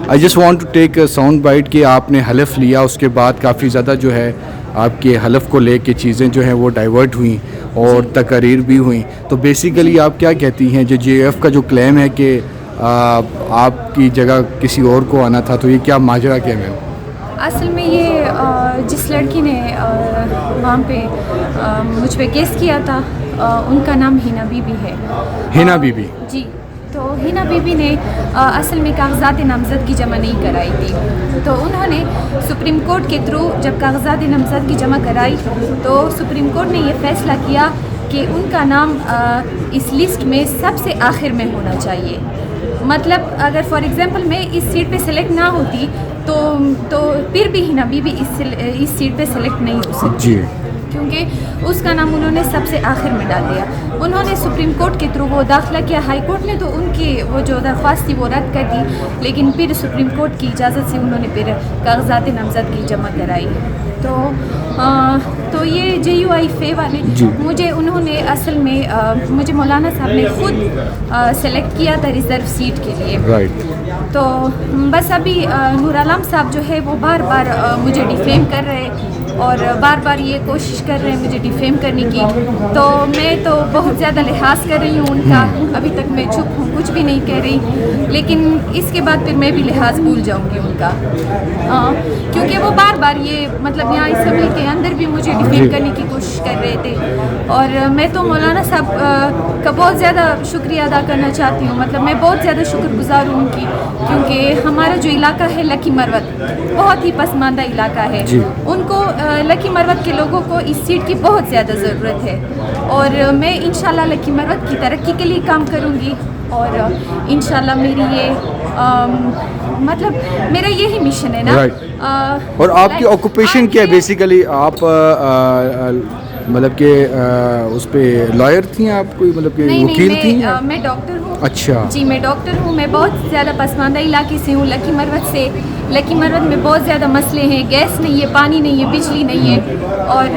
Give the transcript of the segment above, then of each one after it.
I just want to take sound bite کہ آپ نے حلف لیا, اس کے بعد کافی زیادہ جو ہے آپ کے حلف کو لے کے چیزیں جو ہیں وہ ڈائیورٹ ہوئیں اور تقاریر بھی ہوئیں. تو بیسیکلی آپ کیا کہتی ہیں جو جے ایف کا جو کلیم ہے کہ آپ کی جگہ کسی اور کو آنا تھا, تو یہ کیا ماجرا کیا میم؟ اصل میں یہ جس لڑکی نے وہاں پہ مجھ پہ کیس کیا تھا ان کا نام ہینا بی بی ہے. ہینا بی بی جی, تو ہینا بی بی نے اصل میں کاغذات نامزدگی جمع نہیں کرائی تھی. تو انہوں نے سپریم کورٹ کے تھرو جب کاغذات نامزدگی جمع کرائی تو سپریم کورٹ نے یہ فیصلہ کیا کہ ان کا نام اس لسٹ میں سب سے آخر میں ہونا چاہیے. مطلب اگر فار ایگزامپل میں اس سیٹ پہ سلیکٹ نہ ہوتی تو پھر بھی ہینا بی بی اس سیٹ پہ سلیکٹ نہیں ہو سکتی جی, کیونکہ اس کا نام انہوں نے سب سے آخر میں ڈال دیا. انہوں نے سپریم کورٹ کے تھرو وہ داخلہ کیا, ہائی کورٹ نے تو ان کی وہ جو درخواست تھی وہ رد کر دی, لیکن پھر سپریم کورٹ کی اجازت سے انہوں نے پھر کاغذات نامزدگی جمع کرائی. تو یہ جے یو آئی فے والے مجھے انہوں نے اصل میں مجھے مولانا صاحب نے خود سلیکٹ کیا تھا ریزرو سیٹ کے لیے. تو بس ابھی نور عالم صاحب جو ہے وہ بار بار مجھے ڈیفیم کر رہے اور بار بار یہ کوشش کر رہے ہیں مجھے ڈیفیم کرنے کی. تو میں تو بہت زیادہ لحاظ کر رہی ہوں ان کا, ابھی تک میں چپ ہوں, کچھ بھی نہیں کہہ رہی, لیکن اس کے بعد پھر میں بھی لحاظ بھول جاؤں گی ان کا, کیونکہ وہ بار بار یہ مطلب یہاں اسمبلی کے اندر بھی مجھے ڈیفیم کرنے کی کوشش کر رہے تھے. اور میں تو مولانا صاحب کا بہت زیادہ شکریہ ادا کرنا چاہتی ہوں. مطلب میں بہت زیادہ شکر گزار ہوں ان کی, کیونکہ ہمارا جو علاقہ ہے لکی مروت بہت ہی پسماندہ علاقہ ہے. ان کو لکی مروت کے لوگوں کو اس سیٹ کی بہت زیادہ ضرورت ہے, اور میں انشاءاللہ لکی مروت کی ترقی کے لیے کام کروں گی. اور انشاءاللہ میری یہ مطلب میرا یہی مشن ہے نا. اور آپ کی آکوپیشن کیا ہے بیسیکلی؟ آپ مطلب کہ اس پہ لائر تھیں آپ کوئی, مطلب کہ وکیل تھیں؟ میں ڈاکٹر ہوں. اچھا جی, میں ڈاکٹر ہوں. میں بہت زیادہ پسماندہ علاقے سے ہوں, لکی مروت سے. لکی مروت میں بہت زیادہ مسئلے ہیں, گیس نہیں ہے, پانی نہیں ہے, بجلی نہیں ہے, اور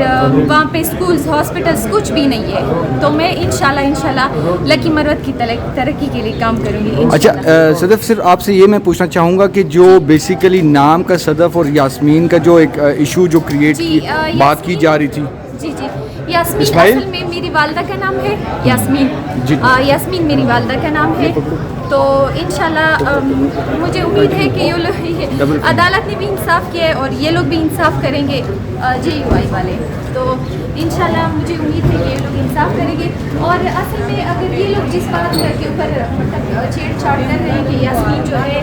وہاں پہ اسکولز ہاسپٹلس کچھ بھی نہیں ہے. تو میں انشاءاللہ لکی مروت کی ترقی کے لیے کام کروں گی. اچھا صدف, صرف آپ سے یہ میں پوچھنا چاہوں گا کہ جو بیسیکلی نام کا صدف اور یاسمین کا جو ایک ایشو جو کریٹ بات کی جا رہی تھی. جی, یاسمین اصل میں میری والدہ کا نام ہے. یاسمین میری والدہ کا نام ہے. تو انشاءاللہ مجھے امید ہے کہ یہ عدالت نے بھی انصاف کیا ہے اور یہ لوگ بھی انصاف کریں گے, جے یو آئی والے. تو انشاءاللہ مجھے امید ہے کہ یہ لوگ انصاف کریں گے. اور اصل میں اگر یہ لوگ جس بات کے اوپر مطلب چھیڑ چھاڑ کر رہے ہیں کہ یاسمین جو ہے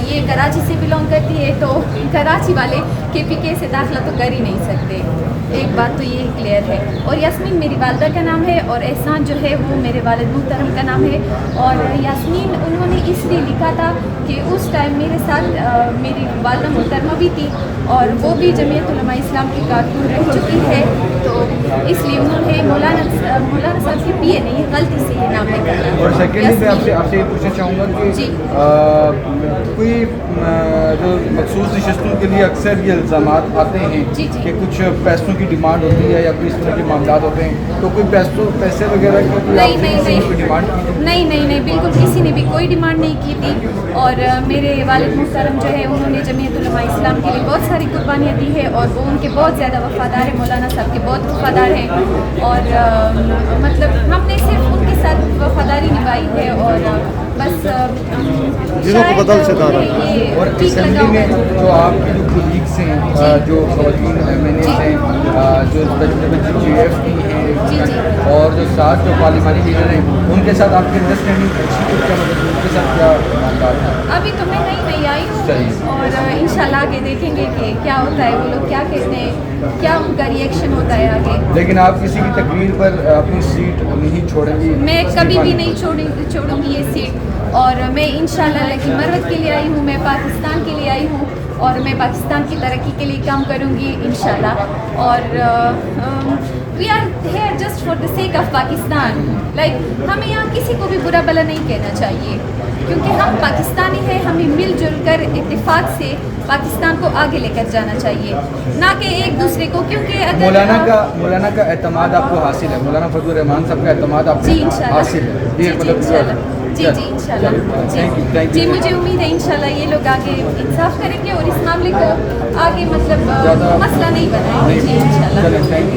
یہ کراچی سے بلونگ کرتی ہے, تو کراچی والے کے پی کے سے داخلہ تو کر ہی نہیں سکتے. ایک بات تو یہ کلیئر ہے. اور یاسمین میری والدہ کا نام ہے, اور احسان جو ہے وہ میرے والد محترم کا نام ہے. اور یاسمین انہوں نے اس لیے لکھا تھا کہ اس ٹائم میرے ساتھ میری والدہ محترمہ بھی تھی, اور وہ بھی جمعیت علماء اسلام کی کارکن رہ چکی ہے. تو اس لیے انہوں نے مولانا صاحب کی پی اے نہیں, غلطی سے یہ نام لکھا. اور سیکنڈلی میں آپ سے یہ پوچھنا چاہوں گا کہ کوئی جو مخصوص نشستوں کے لیے اکثر یہ الزامات آتے ہیں کہ کچھ پیسوں کی ڈیمانڈ ہوتی ہے یا کوئی اس طرح کے معاملات ہوتے ہیں, تو کوئی پیسے وغیرہ کی ڈیمانڈ کی؟ نہیں, بالکل کسی نے بھی کوئی ڈیمانڈ نہیں کی تھی. اور میرے والد محترم جو ہے انہوں نے جمعیت علماء اسلام کے لیے بہت ساری قربانیاں دی ہے, اور وہ ان کے بہت زیادہ وفادار ہیں. مولانا صاحب کے بہت وفادار ہیں, اور مطلب ہم نے صرف ان کے ساتھ وفاداری نبھائی ہے. اور بس اور اسمبلی میں جو آپ کے جو کولیگس ہیں, جو خواتین ایم این ایز ہیں, جو جے ایف کی ہیں, اور جو ساتھ جو پارلیمانی لیڈر ہیں, ان کے ساتھ آپ کی انڈرسٹینڈنگ اچھی کیا, مطلب ان کے ساتھ کیا معاملات ہیں؟ ابھی تو میں نئی آئی ہوں, اور انشاءاللہ آگے دیکھیں گے کہ کیا ہوتا ہے, وہ لوگ کیا کہتے ہیں, کیا ان کا ریئیکشن ہوتا ہے آگے. لیکن آپ کسی کی تقریر پر اپنی سیٹ نہیں چھوڑیں گی؟ میں کبھی بھی نہیں چھوڑوں گی یہ سیٹ. اور میں انشاءاللہ لکی مروت کے لیے آئی ہوں, میں پاکستان کے لیے آئی ہوں, اور میں پاکستان کی ترقی کے لیے کام کروں گی انشاءاللہ. اور we are here just for the sake of Pakistan. Like ہمیں یہاں کسی کو بھی برا بھلا نہیں کہنا چاہیے, کیونکہ ہم پاکستانی ہیں. ہمیں مل جل کر اتفاق سے پاکستان کو آگے لے کر جانا چاہیے, نہ کہ ایک دوسرے کو. کیونکہ اگر مولانا کا اعتماد آپ کو حاصل ہے, مولانا فضل الرحمان صاحب کا اعتماد آپ کو حاصل ہے. جی انشاءاللہ. جی جی انشاءاللہ جی مجھے امید ہے انشاءاللہ یہ لوگ آگے انصاف کریں گے اور اس معاملے کو آگے مطلب مسئلہ نہیں بنائیں گے. جی انشاءاللہ.